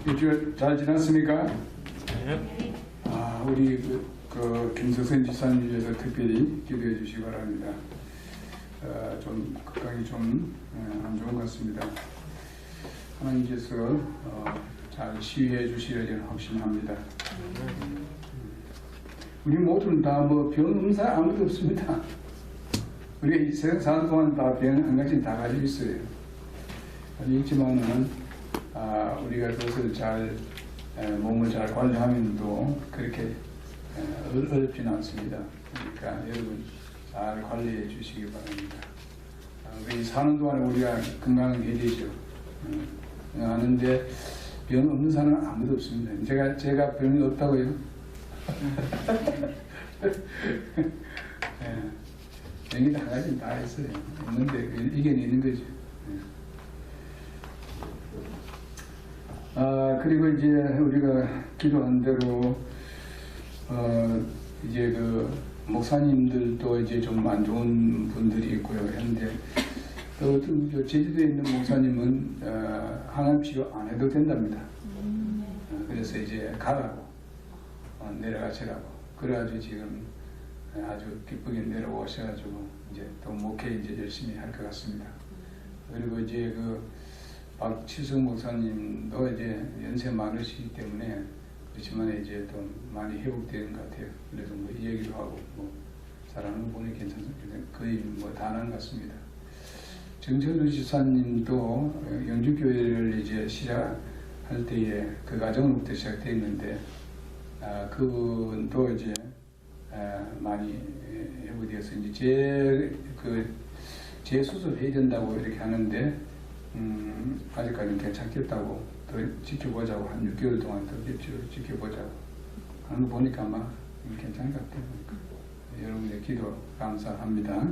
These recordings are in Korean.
일주일 잘 지났습니까? 네. 우리 김석선 지사님 위해서 특별히 기도해 주시기 바랍니다. 좀 건강이 좀 안 좋은 것 같습니다. 하나님께서 잘 치유해 주시려 저는 확신합니다. 우리 모두는 다 병 없는 사람 아무도 없습니다. 우리가 이 세상 사는 동안 다 병 한 가지는 다 가지고 있어요. 있지만은 우리가 그것을 몸을 잘 관리하면 또 그렇게 어렵지는 않습니다. 그러니까 여러분 잘 관리해 주시기 바랍니다. 우리 사는 동안에 우리가 건강해야 되죠. 하는데 병 없는 사람은 아무도 없습니다. 제가 병이 없다고요? 병이 한 가지는 다 있어요. 있는데 이겨내는 거죠. 그리고 이제 우리가 기도한 대로 이제 목사님들도 이제 좀 안 좋은 분들이 있고요. 했는데 또 제주도에 있는 목사님은 항암 치료 안 해도 된답니다. 그래서 이제 가라고 내려가시라고 그래가지고 지금 아주 기쁘게 내려오셔가지고 이제 또 목회 이제 열심히 할 것 같습니다. 그리고 이제 박치숙 목사님도 이제 연세 많으시기 때문에 그렇지만 이제 또 많이 회복되는 것 같아요. 그래서 이 얘기도 하고 잘하는 거 보니 괜찮습니다. 거의 다 나은 것 같습니다. 정철우 지사님도 영주교회를 이제 시작할 때에 그 과정부터 시작되었는데 그분도 이제 많이 회복되어서 이제 재수술해야 된다고 이렇게 하는데 아직까지는 괜찮겠다고 더 지켜보자고 한 6개월 동안 더 지켜보자고 하는 거 보니까 아마 괜찮을 것 같아요. 여러분의 기도 감사합니다.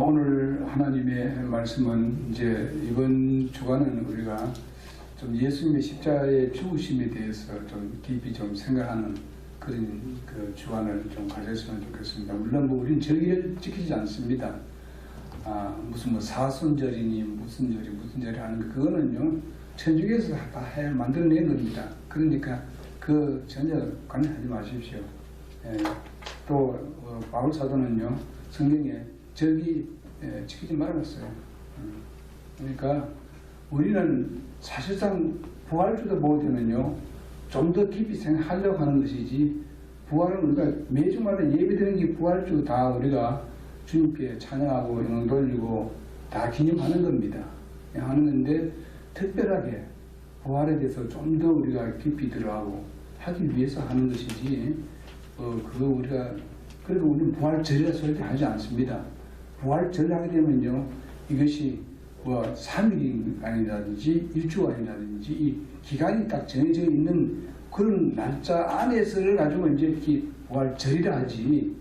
오늘 하나님의 말씀은 이제 이번 주간은 우리가 좀 예수님의 십자가의 죽으심에 대해서 좀 깊이 좀 생각하는 그런 주안을 좀 가졌으면 좋겠습니다. 물론 우리는 절기를 지키지 않습니다. 무슨 사순절이니 무슨 절이 하는 거 그거는요 천주교에서 다 만들어낸 겁니다. 그러니까 전혀 관여하지 마십시오. 또 바울 사도는요 성경에 절기 지키지 말았어요. 그러니까 우리는 사실상 부활주도 보게 되면요 좀 더 깊이 생각하려고 하는 것이지 부활은 우리가 매주마다 예배드리는 게 부활주 다 우리가 주님께 찬양하고 영광 돌리고 다 기념하는 겁니다. 하는 건데 특별하게 부활에 대해서 좀 더 우리가 깊이 들어가고 하기 위해서 하는 것이지 그리고 우리는 부활절이라 절대 하지 않습니다. 부활절을 하게 되면요 이것이 3일이 아니라든지 일주가 아니라든지 이 기간이 딱 정해져 있는 그런 날짜 안에서를 가지고 이제 이렇게 부활절이라 하지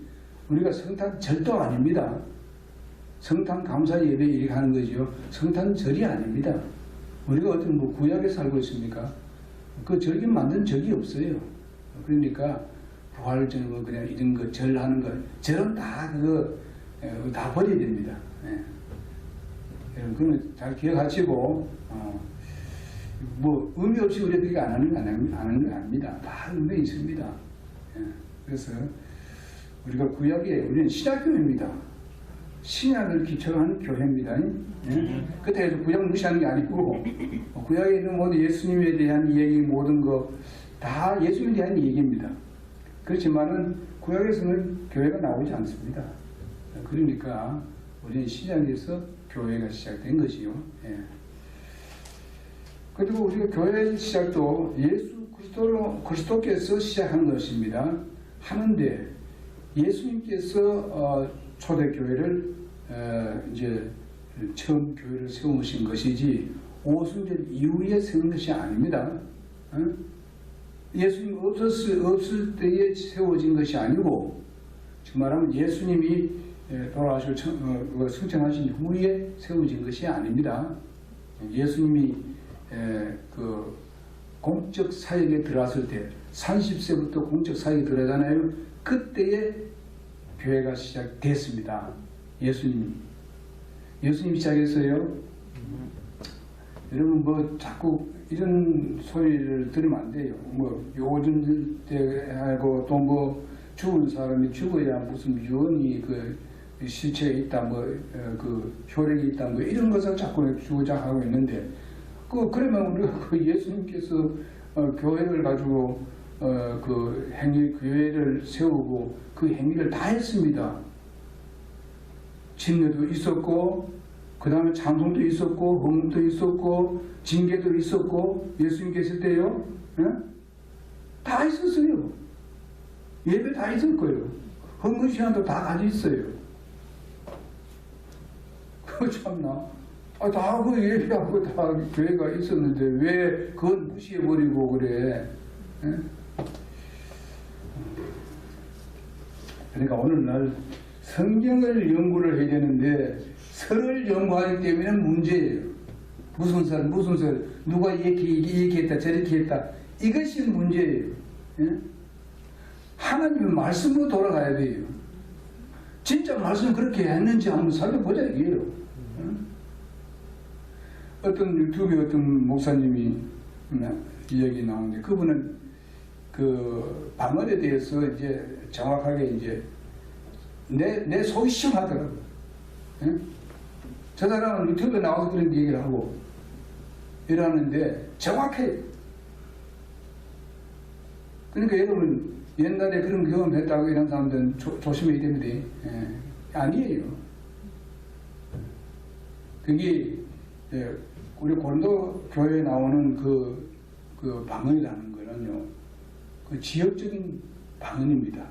우리가 성탄절도 아닙니다. 성탄 감사 예배 이렇게 하는 거죠. 성탄절이 아닙니다. 우리가 어떤 구약에 살고 있습니까? 그 절기 만든 적이 없어요. 그러니까 부활절 그냥 이런 거 절하는 거 절은 다 다 버려야 됩니다. 여러분 그건 잘 기억하시고 의미 없이 우리가 그렇게 안 하는 거 아닙니다. 다 의미 있습니다. 그래서 우리가 구약에 우리는 신약교회입니다. 신약을 기초로 하는 교회입니다. 그때 구약 무시하는 게 아니고 구약에 있는 모든 예수님에 대한 얘기 모든 거 다 예수님에 대한 얘기입니다. 그렇지만은 구약에서는 교회가 나오지 않습니다. 그러니까 우리는 신약에서 교회가 시작된 것이요. 그리고 우리가 교회 시작도 예수 그리스도께서 시작한 것입니다. 하는데 예수님께서 초대교회를 이제 처음 교회를 세우신 것이지 오순절 이후에 세운 것이 아닙니다. 예수님 없을 때에 세워진 것이 아니고 지금 말하면 예수님이 돌아가시고 승천하신 후에 세워진 것이 아닙니다. 예수님이 공적 사역에 들어왔을 때 30세부터 공적 사역에 들어가잖아요. 그때에 교회가 시작됐습니다. 예수님이 예수님 시작했어요. 여러분 뭐 자꾸 이런 소리를 들으면 안 돼요. 뭐 요즘 때 하고 또 뭐 죽은 사람이 죽어야 무슨 유언이 그 실체에 있다, 뭐 그 효력이 있다, 뭐 이런 것을 자꾸 주장하고 있는데 그러면 우리가 그 예수님께서 교회를 가지고 그 행위 교회를 세우고 그 행위를 다 했습니다. 침례도 있었고 그 다음에 찬송도 있었고 헌금도 있었고 징계도 있었고 예수님 계실 때요. 예? 다 있었어요. 예배 다 있었고요. 헌금 시간도 다 가지고 있어요. 그거 참나. 다 그 예배하고 다 교회가 있었는데 왜 그건 무시해버리고 그래. 예? 그러니까 오늘날 성경을 연구를 해야 되는데 설을 연구하기 때문에 문제예요. 무슨 설, 누가 이렇게 했다, 저렇게 했다. 이것이 문제예요. 예? 하나님의 말씀으로 돌아가야 돼요. 진짜 말씀 그렇게 했는지 한번 살펴보자 이게요. 어떤 유튜브에 어떤 목사님이 이야기 나오는데 그분은 그 방언에 대해서 이제 정확하게 이제 내 속이 시원하더라고. 예? 저 사람은 유튜브에 나와서 그런 얘기를 하고 이러는데 정확해. 그러니까 여러분 옛날에 그런 경험했다고 이런 사람들은 조심해야 됩니다. 예. 아니에요. 그게 우리 고린도 교회에 나오는 그 방언이라는 거는요, 그 지역적인 방언입니다.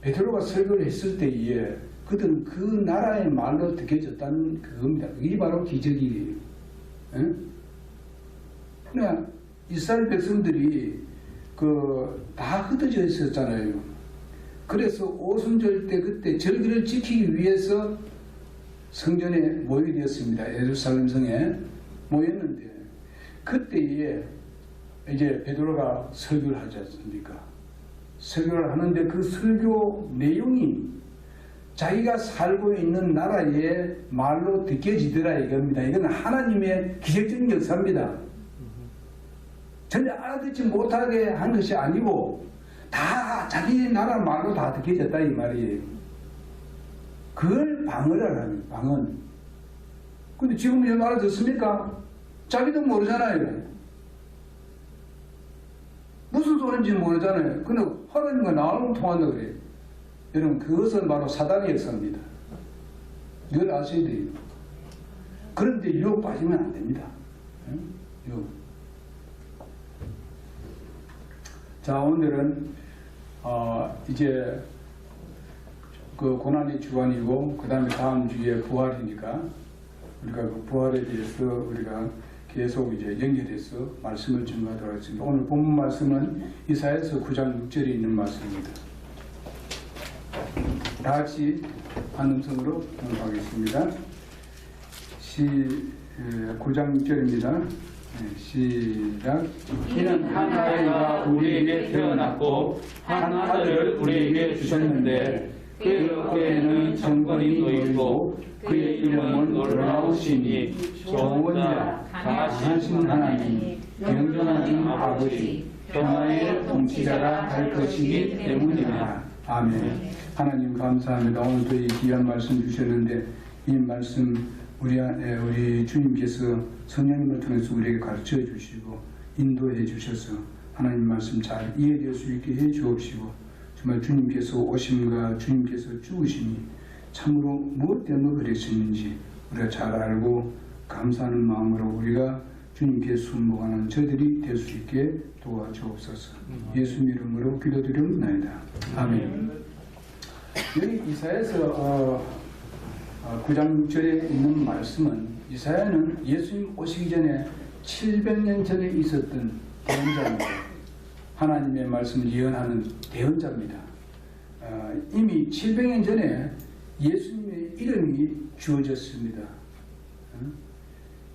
베드로가 설교를 했을 때에 그들은 그 나라의 말로 듣겨졌다는 그겁니다. 이게 바로 기적이에요. 예? 그냥 이스라엘 백성들이 다 흩어져 있었잖아요. 그래서 오순절 때 그때 절기를 지키기 위해서 성전에 모이게 되었습니다. 예루살렘 성에 모였는데 그때에 이제 베드로가 설교를 하지 않습니까? 설교를 하는데 그 설교 내용이 자기가 살고 있는 나라의 말로 느껴지더라 이겁니다. 이건 하나님의 기적적인 역사입니다. 전혀 알아듣지 못하게 한 것이 아니고 다 자기 나라 말로 다 느껴졌다 이 말이에요. 그걸 방언이라고 합니다. 방언. 근데 지금 이 말 알아듣습니까? 자기도 모르잖아요. 무슨 소리인지 모르잖아요. 근데 하나님과 나오면 통한다고 그래요. 여러분 그것은 바로 사단의 역사입니다. 이걸 아셔야 돼요. 그런데 유혹 빠지면 안 됩니다. 유혹. 자, 오늘은 이제 그 고난의 주간이고 그 다음에 다음 주에 부활이니까 우리가 그 부활에 대해서 우리가 계속 이제 연결해서 말씀을 전하도록 하겠습니다. 오늘 본문 말씀은 이사야서 9장 6절에 있는 말씀입니다. 다 같이 한 음성으로 공부하겠습니다. 9장 6절입니다. 시작. 이는 한 아이가 우리에게 태어났고 한 아들을 우리에게 주셨는데 그의 어깨에는 정권이 놓이고 그의 이름은 놀라우시니 좋은자 강하신 하나님 영존하신 아버지 평화의 통치자가 할 것이기 때문이다. 아멘. 하나님 감사합니다. 오늘도 이 귀한 말씀 주셨는데 이 말씀 우리 주님께서 성령님을 통해서 우리에게 가르쳐 주시고 인도해 주셔서 하나님 말씀 잘 이해될 수 있게 해 주옵시고 정말 주님께서 오심과 주님께서 죽으심이 참으로 무엇 때문에 그랬었는지 우리가 잘 알고 감사하는 마음으로 우리가 주님께 순복하는 저들이 될 수 있게 도와주옵소서. 예수님 이름으로 기도드립니다. 아멘. 여기 이사야서 9장 6절에 있는 말씀은 이사야는 예수님 오시기 전에 700년 전에 있었던 대언자입니다. 하나님의 말씀을 예언하는 대언자입니다. 이미 700년 전에 예수님의 이름이 주어졌습니다.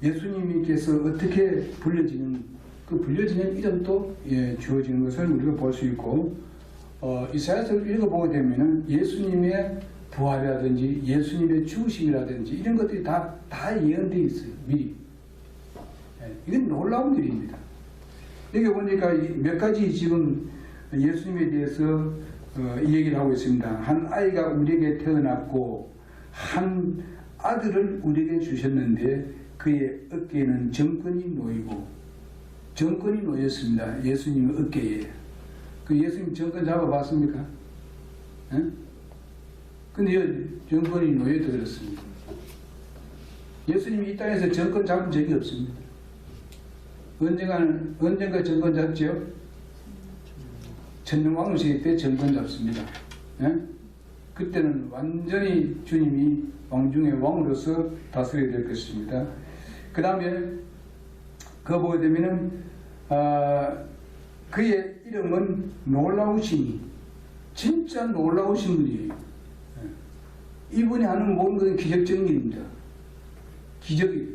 예수님께서 어떻게 불려지는 그 불려지는 이름도 주어지는 것을 우리가 볼 수 있고 이사야서를 읽어보게 되면 예수님의 부활이라든지 예수님의 죽으심이라든지 이런 것들이 다 예언되어 있어요. 미리. 이건 놀라운 일입니다. 여기 보니까 몇 가지 지금 예수님에 대해서 이 얘기를 하고 있습니다. 한 아이가 우리에게 태어났고 한 아들을 우리에게 주셨는데 그의 어깨에는 정권이 놓이고, 정권이 놓였습니다. 예수님 어깨에. 그 예수님 정권 잡아봤습니까? 근데 정권이 놓여도 그렇습니다. 예수님이 이 땅에서 정권 잡은 적이 없습니다. 언젠가 정권 잡죠? 천년왕후시기 때 정권 잡습니다. 그때는 완전히 주님이 왕 중의 왕으로서 다스리게 될 것입니다. 그 다음에 그거 보게 되면은 그의 이름은 놀라우시니, 진짜 놀라우신 분이에요. 이분이 하는 모든 것은 기적적인 일입니다. 기적이에요.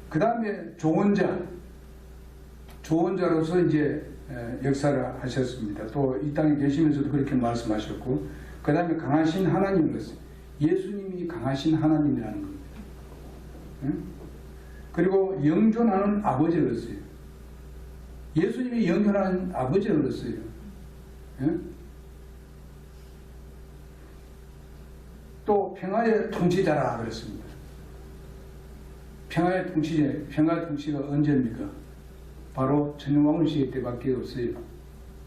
그 다음에 조언자로서 이제 역사를 하셨습니다. 또 이 땅에 계시면서도 그렇게 말씀하셨고, 그 다음에 강하신 하나님으로서, 예수님이 강하신 하나님이라는 겁니다. 그리고 영존하는 아버지로서요. 예수님이 영존하는 아버지로서요. 또 평화의 통치자라 그랬습니다. 평화의 통치가 언제입니까? 바로 천년왕후 시대 때밖에 없어요.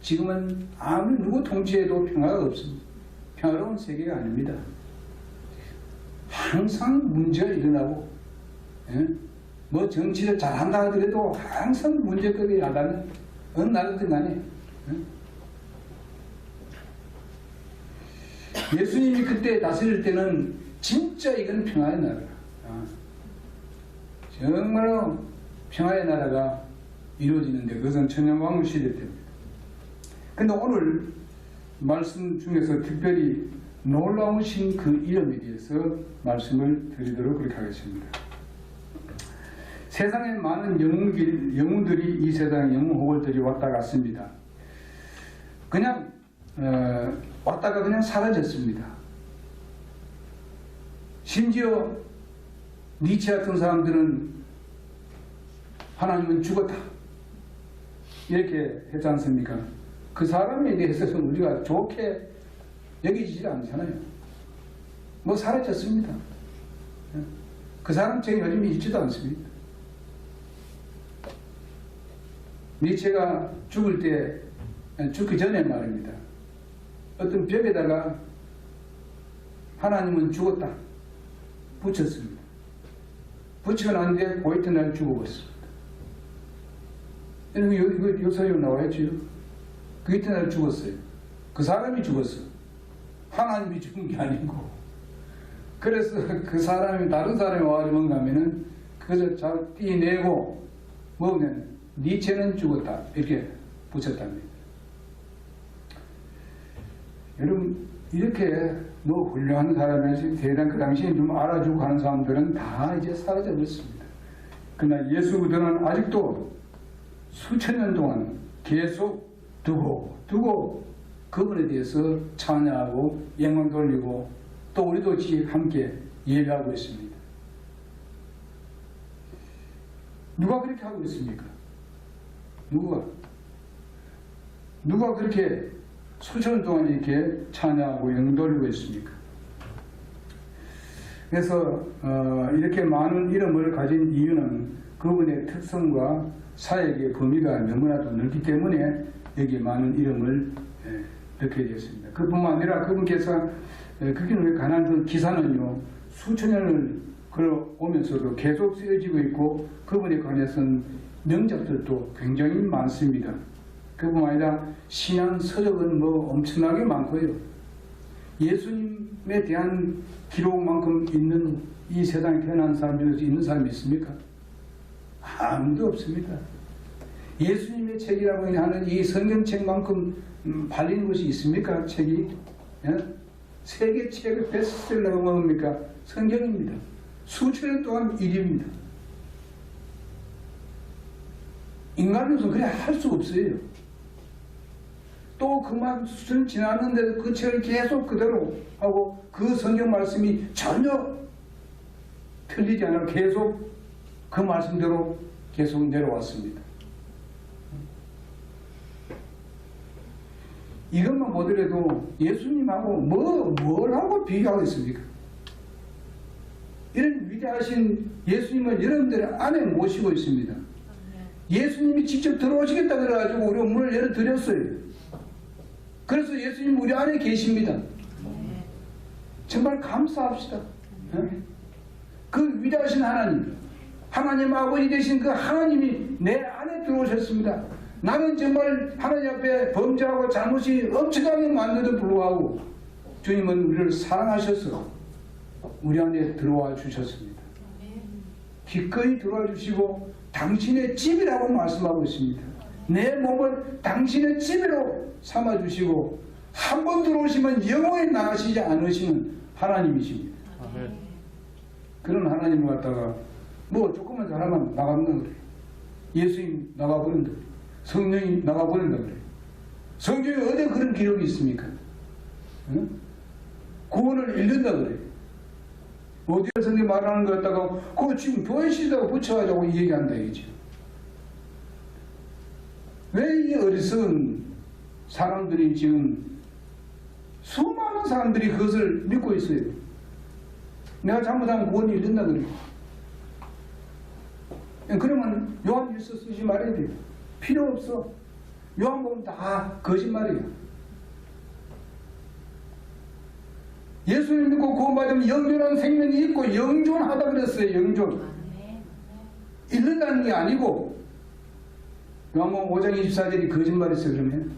지금은 아무리 누구 통치해도 평화가 없습니다. 평화로운 세계가 아닙니다. 항상 문제가 일어나고, 뭐 정치를 잘한다 하더라도 항상 문제거리가 나다면 어느 나라든 간에. 예수님이 그때 다스릴 때는 진짜 이건 평화의 나라. 정말로 평화의 나라가 이루어지는데 그것은 천년왕후 시대 때입니다. 근데 오늘 말씀 중에서 특별히 놀라우신 그 이름에 대해서 말씀을 드리도록 그렇게 하겠습니다. 세상에 많은 영웅들이 이 세상에 영웅호걸들이 왔다 갔습니다. 그냥 왔다가 그냥 사라졌습니다. 심지어 니체 같은 사람들은 하나님은 죽었다 이렇게 했지 않습니까? 그 사람에 대해서는 우리가 좋게 여기지질 않잖아요. 뭐 사라졌습니다. 그 사람 책이 요즘 있지도 않습니다. 니체가 죽기 전에 말입니다. 어떤 벽에다가 하나님은 죽었다 붙였습니다. 붙이고 났는데 그 이튿날 죽어버렸습니다. 이거 요사에 나와야지요. 그 이튿날 죽었어요. 그 사람이 죽었어요. 하나님이 죽은 게 아니고. 그래서 그 사람이 다른 사람이 와가지고 뭔가 하면은 그것을 잘 띄내고 먹으면 니체는 죽었다 이렇게 붙였답니다. 여러분 이렇게 뭐 훌륭한 사람이지 대단 그 당시에 좀 알아주고 하는 사람들은 다 이제 사라져 버렸습니다. 그러나 예수들은 아직도 수천 년 동안 계속 두고 그분에 대해서 찬양하고 영광 돌리고 또 우리도 함께 예배하고 있습니다. 누가 그렇게 하고 있습니까? 누가 그렇게 수천 년 동안 이렇게 찬양하고 영광 돌리고 있습니까? 그래서 이렇게 많은 이름을 가진 이유는 그분의 특성과 사역의 범위가 너무나도 넓기 때문에 여기에 많은 이름을 넣게 되었습니다. 그뿐만 아니라 그분께서 그렇게 가난 그 기사는요 수천 년을 걸어오면서도 계속 쓰여지고 있고 그분에 관해서는 명작들도 굉장히 많습니다. 그뿐만 아니라 신앙 서적은 뭐 엄청나게 많고요. 예수님에 대한 기록만큼 있는 이 세상에 태어난 사람 중에서 있는 사람이 있습니까? 아무도 없습니다. 예수님의 책이라고 하는 이 성경책만큼 팔리는 것이 있습니까? 책이? 세계 책의 베스트셀러가 뭡니까? 성경입니다. 수천 년 동안 일입니다. 인간으로서는 그래 할 수가 없어요. 또 그 말씀 지났는데도 그 책을 계속 그대로 하고 그 성경 말씀이 전혀 틀리지 않아 계속 그 말씀대로 계속 내려왔습니다. 이것만 보더라도 예수님하고 뭘 하고 비교하고 있습니까? 이런 위대하신 예수님을 여러분들 안에 모시고 있습니다. 예수님이 직접 들어오시겠다 그래가지고 우리가 문을 열어드렸어요. 그래서 예수님 우리 안에 계십니다. 정말 감사합시다. 그 위대하신 하나님 아버지 되신 그 하나님이 내 안에 들어오셨습니다. 나는 정말 하나님 앞에 범죄하고 잘못이 엄청나게 많은데도 불구하고 주님은 우리를 사랑하셔서 우리 안에 들어와 주셨습니다. 기꺼이 들어와 주시고 당신의 집이라고 말씀하고 있습니다. 내 몸을 당신의 집으로 삼아주시고 한 번 들어오시면 영원히 나가시지 않으시는 하나님이십니다. 그런 하나님을 갖다가 뭐 조금만 잘하면 나간다 그래요. 예수님 나가버린다 그래요. 성령이 나가버린다 그래요. 성경에 어디 그런 기록이 있습니까? 응? 구원을 잃는다 그래요. 어디에 성경 말하는 것 갖다가 그거 지금 교회 시대가 붙여가지고 얘기한다 이거죠. 왜 이 어리석은 사람들이 지금 수많은 사람들이 그것을 믿고 있어요. 내가 잘못하면 구원이 잃는다 그래요. 그러면 요한일서 쓰지 말아야 돼요. 필요 없어. 요한복음 다 거짓말이에요. 예수를 믿고 구원받으면 영존한 생명이 있고 영존하다 그랬어요. 영존. 잃는다는 게 아니고 요한복음 5장 24절이 거짓말이었어요. 그러면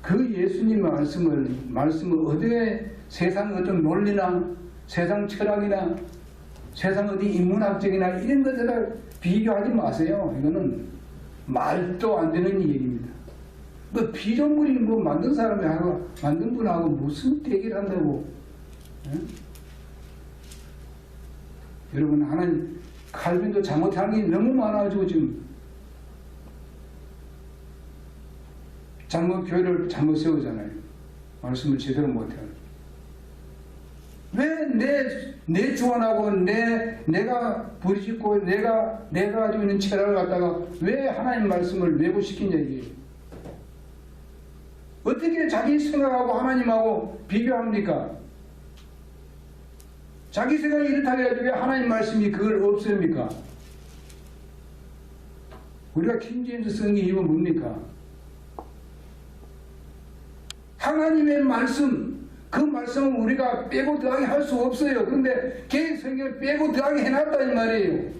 그 예수님 말씀을 어디에 세상 어떤 논리나 세상 철학이나 세상 어디 인문학적이나 이런 것들과 비교하지 마세요. 이거는 말도 안 되는 얘기입니다. 뭐 피조물이 뭐 만든 사람이 하고 만든 분하고 무슨 대결 한다고? 예? 여러분 하나님 칼빈도 잘못한 게 너무 많아가지고 지금 교회를 잘못 세우잖아요. 말씀을 제대로 못해요. 왜 내 주관하고 내가 부르짖고 내가 가지고 있는 철학을 갖다가 왜 하나님 말씀을 왜곡시키냐 이게. 어떻게 자기 생각하고 하나님하고 비교합니까? 자기 생각이 이렇다 해가지고 왜 하나님 말씀이 그걸 없앱니까? 우리가 킹제임스 성경 이유가 뭡니까? 하나님의 말씀, 그 말씀은 우리가 빼고 더하게 할 수 없어요. 그런데 개인 성경을 빼고 더하게 해놨다 이 말이에요.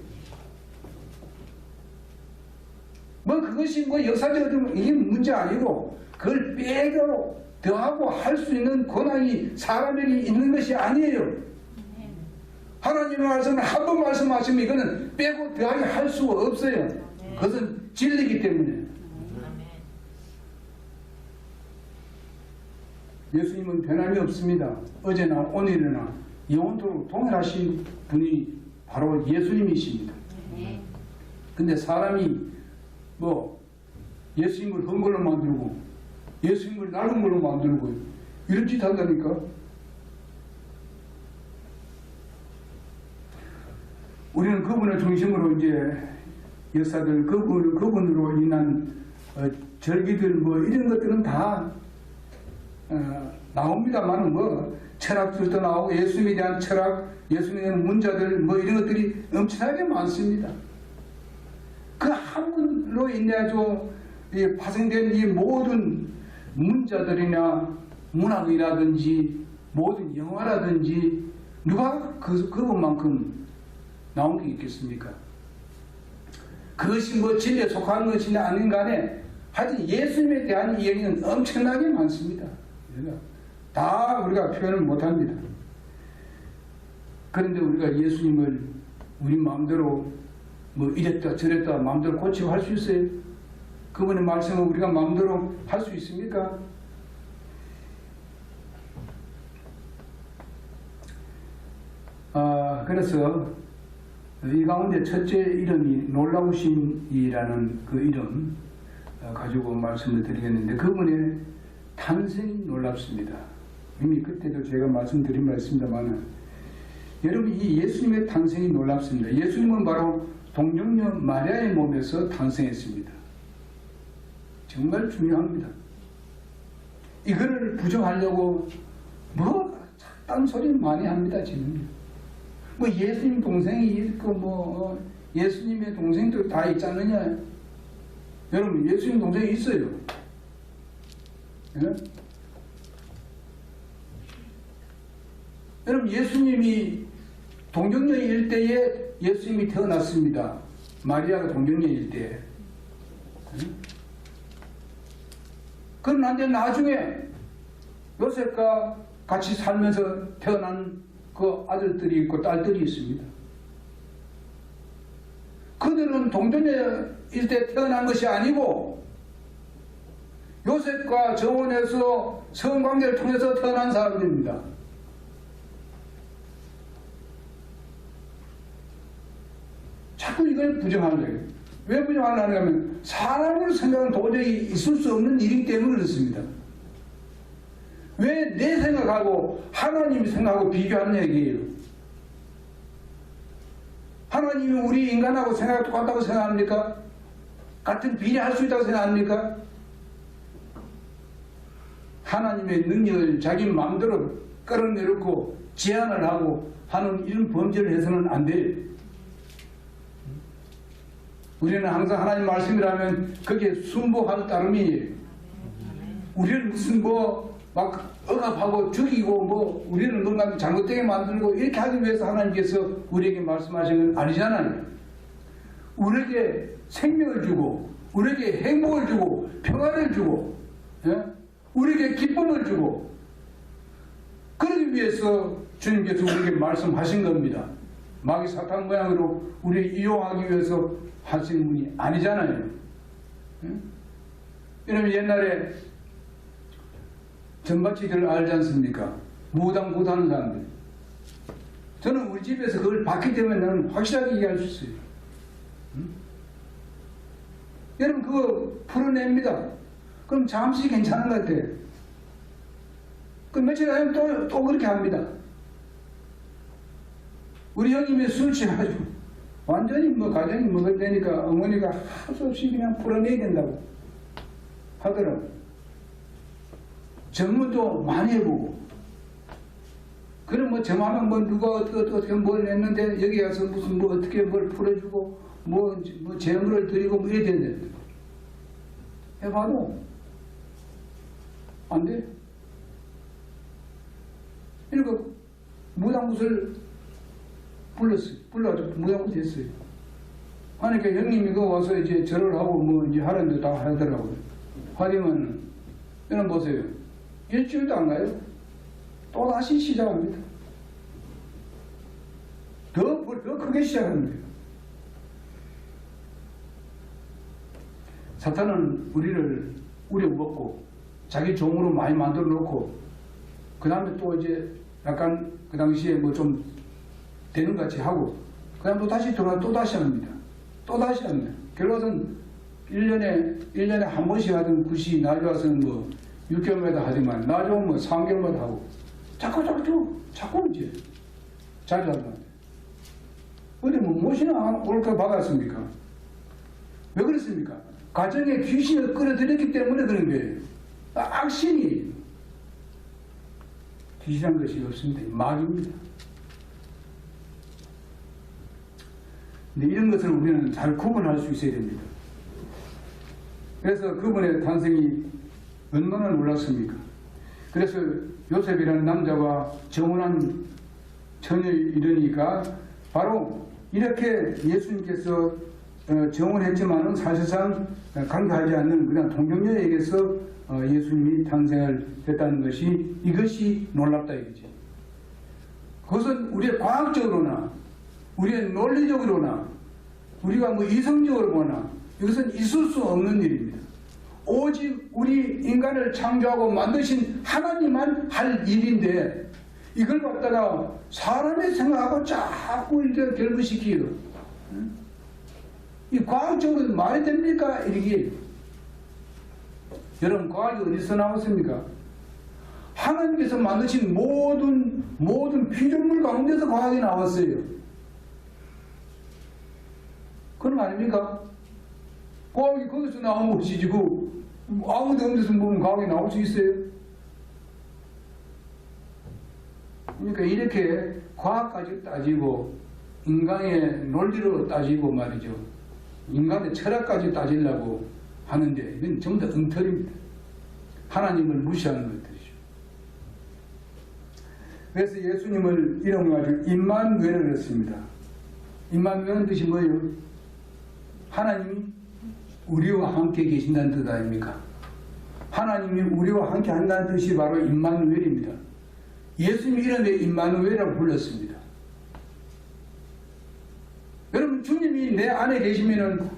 뭐 그것이 뭐 역사적으로 이게 문제 아니고 그걸 빼고 더하고 할 수 있는 권한이 사람에게 있는 것이 아니에요. 하나님의 말씀을 한 번 말씀하시면 이거는 빼고 더하게 할 수가 없어요. 그것은 진리이기 때문에. 예수님은 변함이 없습니다. 어제나 오늘이나 영원토록 동일하신 분이 바로 예수님이십니다. 근데 사람이 뭐 예수님을 한 걸로 만들고 예수님을 낡은 걸로 만들고 이런 짓 한다니까. 우리는 그분을 중심으로 이제 역사들 그분으로 인한 절기들 뭐 이런 것들은 다 나옵니다만 뭐 철학들도 나오고 예수님에 대한 철학, 예수님에 대한 문자들 뭐 이런 것들이 엄청나게 많습니다. 그 한 분으로 인해서 파생된 이 모든 문자들이나 문학이라든지 모든 영화라든지 누가 그것만큼 나온 게 있겠습니까? 그것이 뭐 진리에 속하는 것이냐 아닌 간에 하여튼 예수님에 대한 이야기는 엄청나게 많습니다. 다 우리가 표현을 못합니다. 그런데 우리가 예수님을 우리 마음대로 뭐 이랬다 저랬다 마음대로 고치고 할 수 있어요? 그분의 말씀을 우리가 마음대로 할 수 있습니까? 그래서 이 가운데 첫째 이름이 놀라우신이라는 그 이름 가지고 말씀을 드리겠는데 그분의 탄생이 놀랍습니다. 이미 그때도 제가 말씀드린 바 있습니다만 여러분 이 예수님의 탄생이 놀랍습니다. 예수님은 바로 동정녀 마리아의 몸에서 탄생했습니다. 정말 중요합니다. 이거를 부정하려고 딴소리 많이 합니다. 지금 뭐 예수님 동생이 있고 뭐 예수님의 동생도 다 있지 않느냐. 여러분 예수님 동생이 있어요. 예? 여러분 예수님이 동정녀일 때에 예수님이 태어났습니다. 마리아가 동정녀일 때에. 예? 그런데 나중에 요셉과 같이 살면서 태어난 그 아들들이 있고 딸들이 있습니다. 그들은 동정녀일 때 태어난 것이 아니고 요셉과 정원에서 성관계를 통해서 태어난 사람들입니다. 자꾸 이걸 부정하려고. 왜 부정하려고 하면 사람으로 생각은 도저히 있을 수 없는 일이기 때문에 그렇습니다. 왜 내 생각하고 하나님이 생각하고 비교하는 얘기예요? 하나님이 우리 인간하고 생각이 똑같다고 생각합니까? 같은 비례할 수 있다고 생각합니까? 하나님의 능력을 자기 마음대로 끌어내놓고 제한을 하고 하는 이런 범죄를 해서는 안 돼요. 우리는 항상 하나님 말씀이라면 그게 순보할 따름이에요. 우리는 무슨 막 억압하고 죽이고 우리는 뭔가 잘못되게 만들고 이렇게 하기 위해서 하나님께서 우리에게 말씀하신 건 아니잖아요. 우리에게 생명을 주고 우리에게 행복을 주고 평화를 주고 예? 우리에게 기쁨을 주고 그러기 위해서 주님께서 우리에게 말씀하신 겁니다. 마귀 사탄 모양으로 우리를 이용하기 위해서 하신 분이 아니잖아요. 예? 여러분 옛날에 전바치들 알지 않습니까? 무당하는 사람들. 저는 우리 집에서 그걸 봤기 때문에 나는 확실하게 얘기할 수 있어요. 응? 여러분 그거 풀어냅니다. 그럼 잠시 괜찮은 것 같아요. 그럼 며칠 후에 또 그렇게 합니다. 우리 형님이 술 취해가지고 완전히 가정이 먹을 때니까 어머니가 할 수 없이 그냥 풀어내야 된다고 하더라고요. 전문도 많이 해보고 그럼 점하면 누가 어떻게 뭘 했는데 여기 가서 무슨 어떻게 뭘 풀어주고 재물을 드리고 이래야 되는데 해봐도 안 돼. 그러니까 무당굿을 불러가지고 무당굿 됐어요. 하니까 형님이 그 와서 이제 절을 하고 이제 하는데 다 하더라고요. 하려면 여러분 보세요. 일주일도 안 가요. 또 다시 시작합니다. 더 크게 시작합니다. 사탄은 우리를 우려먹고 자기 종으로 많이 만들어 놓고 그 다음에 또 이제 약간 그 당시에 좀 되는 것 같이 하고 그 다음에 또 다시 돌아와 또 다시 합니다. 또 다시 합니다. 결국은 1년에 한 번씩 하던 굿이 나중에 와서는 6개월마다 하지만 나중에 3개월마다 하고 자꾸 이제 자주 하는 것 같아요. 어디 무엇이나 옳게 받았습니까? 왜 그랬습니까? 가정에 귀신을 끌어들였기 때문에 그런 거예요. 악신이 귀신한 것이 없습니다. 마귀입니다. 근데 이런 것을 우리는 잘 구분할 수 있어야 됩니다. 그래서 그분의 탄생이 얼마나 놀랐습니까? 그래서 요셉이라는 남자와 정혼한 처녀 이르니까 바로 이렇게 예수님께서 정혼했지만은 사실상 강조하지 않는 그냥 동정녀에게서 예수님이 탄생을 했다는 것이 이것이 놀랍다 이거지. 그것은 우리의 과학적으로나 우리의 논리적으로나 우리가 이성적으로 보나 이것은 있을 수 없는 일입니다. 오직 우리 인간을 창조하고 만드신 하나님만 할 일인데 이걸 갖다가 사람의 생각하고 자꾸 이렇게 결부시키고 이 과학적으로 말이 됩니까? 이렇게. 여러분, 과학이 어디서 나왔습니까? 하나님께서 만드신 모든 피조물 가운데서 과학이 나왔어요. 그런 거 아닙니까? 과학이 거기서 나온 것이지, 아무도 없는 데서 보면 과학이 나올 수 있어요? 그러니까 이렇게 과학까지 따지고, 인간의 논리로 따지고 말이죠. 인간의 철학까지 따지려고 하는데, 이건 전부 다 엉터리입니다. 하나님을 무시하는 것들이죠. 그래서 예수님을 이름을 가지고 임마누엘을 했습니다. 임마누엘은 뜻이 뭐예요? 하나님이 우리와 함께 계신다는 뜻 아닙니까? 하나님이 우리와 함께 한다는 뜻이 바로 임마누엘입니다. 예수님 이름에 임마누엘이라고 불렀습니다. 여러분, 주님이 내 안에 계시면은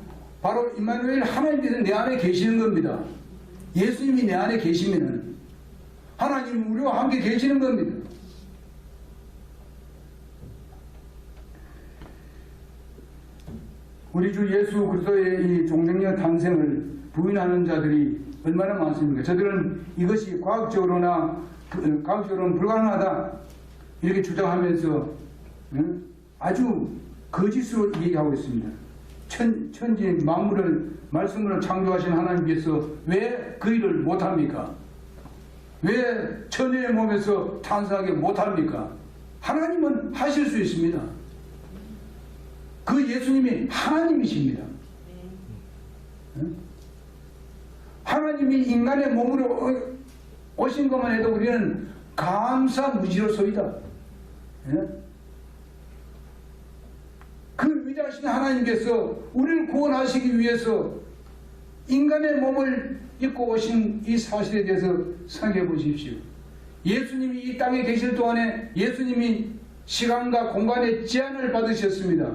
바로 임마누엘, 하나님께서 내 안에 계시는 겁니다. 예수님이 내 안에 계시면은 하나님이 우리와 함께 계시는 겁니다. 우리 주 예수 그리스도의 이 종생년 탄생을 부인하는 자들이 얼마나 많습니까? 저들은 이것이 과학적으로는 불가능하다 이렇게 주장하면서 아주 거짓으로 얘기하고 있습니다. 천지 만물을 말씀으로 창조하신 하나님께서 왜 그 일을 못합니까? 왜 처녀의 몸에서 탄생하게 못합니까? 하나님은 하실 수 있습니다. 그 예수님이 하나님이십니다. 하나님이 인간의 몸으로 오신 것만 해도 우리는 감사무지로소이다. 그 위대하신 하나님께서 우리를 구원하시기 위해서 인간의 몸을 입고 오신 이 사실에 대해서 생각해 보십시오. 예수님이 이 땅에 계실 동안에 예수님이 시간과 공간의 제한을 받으셨습니다.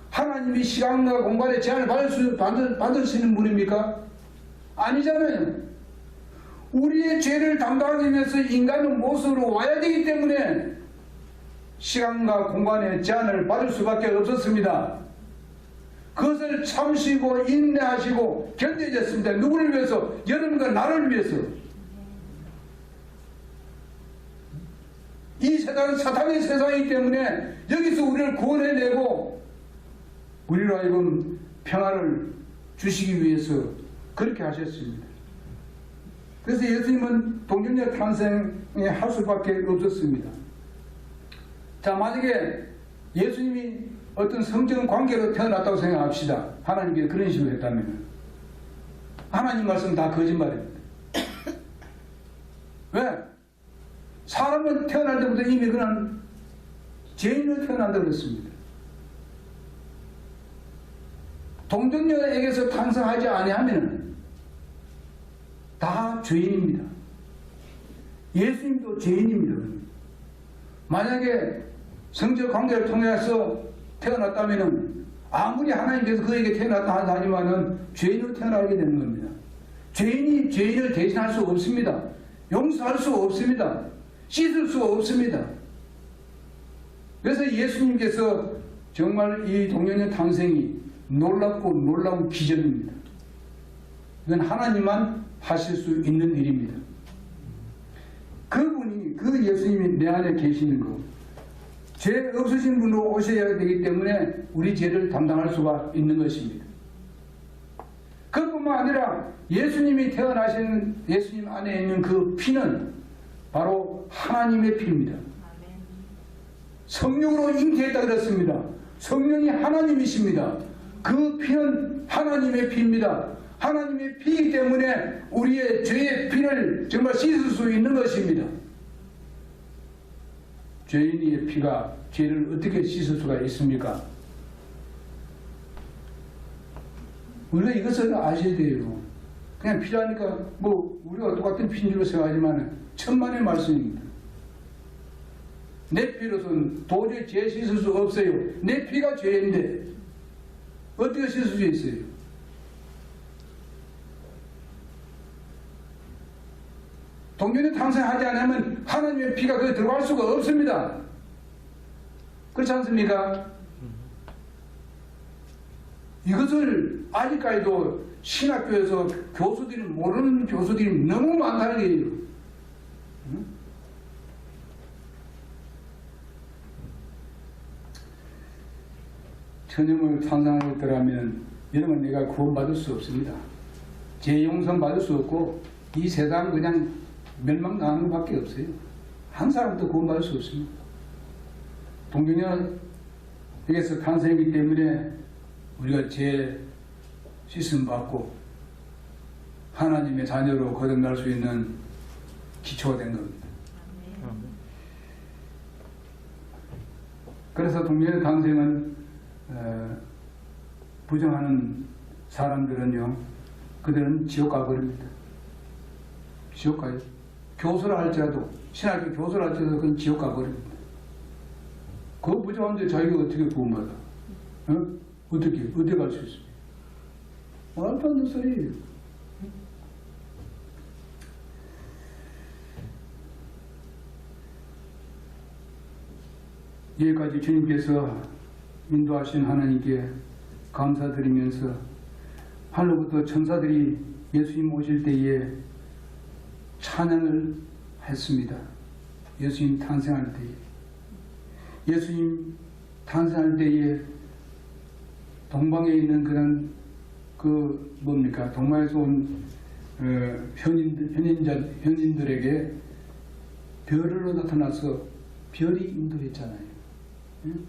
하나님이 시간과 공간의 제한을 받으시는 분입니까? 아니잖아요. 우리의 죄를 담당하기 위해서 인간은 모습으로 와야 되기 때문에 시간과 공간의 제한을 받을 수밖에 없었습니다. 그것을 참으시고 인내하시고 견뎌졌습니다. 누구를 위해서? 여러분과 나를 위해서. 이 세상은 사탄의 세상이기 때문에 여기서 우리를 구원해내고 우리로 하여금 평화를 주시기 위해서 그렇게 하셨습니다. 그래서 예수님은 동정녀 탄생에 할 수밖에 없었습니다. 자, 만약에 예수님이 어떤 성적 관계로 태어났다고 생각합시다. 하나님께서 그런 식으로 했다면 하나님 말씀 다 거짓말입니다. 왜? 사람은 태어날 때부터 이미 그런 죄인으로 태어난다고 그랬습니다. 동정녀에게서 탄생하지 아니하면 다 죄인입니다. 예수님도 죄인입니다. 만약에 성적 관계를 통해서 태어났다면 아무리 하나님께서 그에게 태어났다 하지만은 죄인으로 태어나게 되는 겁니다. 죄인이 죄인을 대신할 수 없습니다. 용서할 수 없습니다. 씻을 수 없습니다. 그래서 예수님께서 정말 이 동정녀 탄생이 놀랍고 놀라운 기적입니다. 이건 하나님만 하실 수 있는 일입니다. 그분이, 그 예수님이 내 안에 계시는 것, 죄 없으신 분으로 오셔야 되기 때문에 우리 죄를 담당할 수가 있는 것입니다. 그뿐만 아니라 예수님이 태어나신 예수님 안에 있는 그 피는 바로 하나님의 피입니다. 성령으로 잉태했다 그랬습니다. 성령이 하나님이십니다. 그 피는 하나님의 피입니다. 하나님의 피이기 때문에 우리의 죄의 피를 정말 씻을 수 있는 것입니다. 죄인의 피가 죄를 어떻게 씻을 수가 있습니까? 우리가 이것을 아셔야 돼요. 그냥 피라니까 우리가 똑같은 피인 줄로 생각하지만 천만의 말씀입니다. 내 피로서는 도저히 죄 씻을 수 없어요. 내 피가 죄인데 어떻게 씻을 수 있어요? 동정녀 탄생하지 않으면 하나님의 피가 거기 들어갈 수가 없습니다. 그렇지 않습니까? 이것을 아직까지도 신학교에서 교수들이 모르는 교수들이 너무 많다는 거예요. 응? 천형을 탄생하였더라면 여러분 내가 구원받을 수 없습니다. 재용선 받을 수 없고 이 세상 그냥 멸망당하는 것밖에 없어요. 한 사람도 구원받을 수 없습니다. 동정녀는 여기서 탄생이기 때문에 우리가 죄 씻음 받고 하나님의 자녀로 거듭날 수 있는 기초가 된 겁니다. 그래서 동정녀의 탄생은 부정하는 사람들은요, 그들은 지옥 가버립니다. 지옥 가요. 교수를 할지라도, 신학교 교수를 할지라도 그건 지옥 가버립니다. 그거 부정한데 자기가 어떻게 구원받아? 어? 어떻게 갈 수 있습니까? 말도 안 되는 소리예요. 여기까지 주님께서 인도하신 하나님께 감사드리면서 하늘부터 천사들이 예수님 오실 때에 찬양을 했습니다. 예수님 탄생할 때에. 예수님 탄생할 때에 동방에 있는 그런 뭡니까? 동방에서 온 현인들에게 별으로 나타나서 별이 인도했잖아요. 응?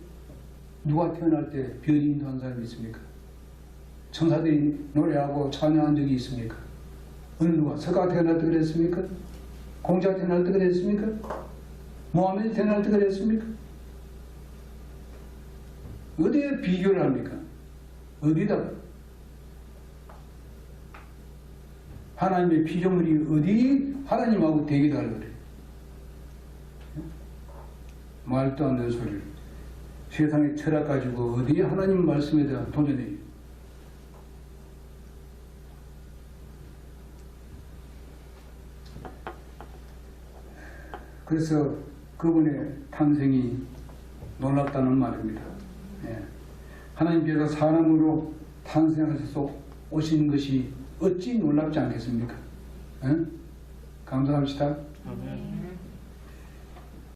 누가 태어날 때 별이 인도한 사람이 있습니까? 천사들이 노래하고 찬양한 적이 있습니까? 어느 누가? 석가 태어날 때 그랬습니까? 공자 태어날 때 그랬습니까? 모하메드 태어날 때 그랬습니까? 어디에 비교를 합니까? 어디다? 하나님의 피조물이 어디 하나님하고 대기하려고 그래? 말도 안 되는 소리를. 세상의 철학 가지고 어디 하나님 말씀에 대한 도전해요. 그래서 그분의 탄생이 놀랍다는 말입니다. 예. 하나님께서 사람으로 탄생하셔서 오신 것이 어찌 놀랍지 않겠습니까? 예? 감사합시다. 아멘.